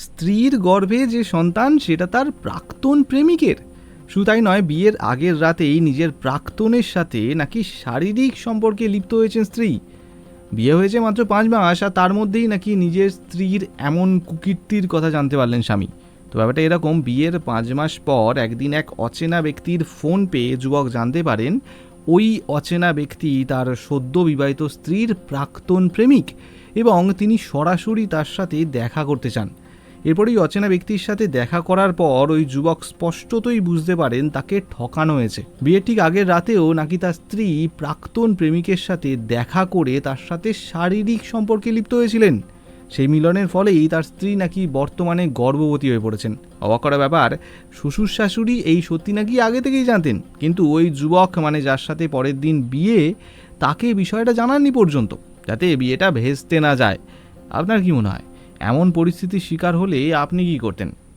স্ত্রীর গর্ভে যে সন্তান সেটা তার প্রাক্তন প্রেমিকের। শুধু তাই নয়, বিয়ের আগের রাতেই নিজের প্রাক্তনের সাথে নাকি শারীরিক সম্পর্কে লিপ্ত হয়েছেন স্ত্রী। বিয়ে হয়েছে মাত্র 5 মাস, আর তার মধ্যেই নাকি নিজের স্ত্রীর এমন কুকীর্তির কথা জানতে পারলেন স্বামী। তো ব্যাপারটা এরকম, বিয়ের 5 মাস পর একদিন এক অচেনা ব্যক্তির ফোন পেয়ে যুবক জানতে পারেন ওই অচেনা ব্যক্তি তার সদ্য বিবাহিত স্ত্রীর প্রাক্তন প্রেমিক, এবং তিনি সরাসরি তার সাথে দেখা করতে চান। এরপরই অচেনা ব্যক্তির সাথে দেখা করার পর ওই যুবক স্পষ্টতই বুঝতে পারেন তাকে ঠকানো হয়েছে। বিয়ের ঠিক আগের রাতেও নাকি তার স্ত্রী প্রাক্তন প্রেমিকের সাথে দেখা করে তার সাথে শারীরিক সম্পর্কে লিপ্ত হয়েছিলেন। সেই মিলনের ফলেই তার স্ত্রী নাকি বর্তমানে গর্ভবতী হয়ে পড়েছেন। অবাক করা ব্যাপার, শ্বশুর শাশুড়ি এই সত্যি নাকি আগে থেকেই জানতেন, কিন্তু ওই যুবক মানে যার সাথে পরের দিন বিয়ে তাকে বিষয়টা জানাননি পর্যন্ত, যাতে বিয়েটা ভেস্তে না যায়। আপনার কি মনে হয়, এমন পরিস্থিতির শিকার হলে আপনি কি করতেন?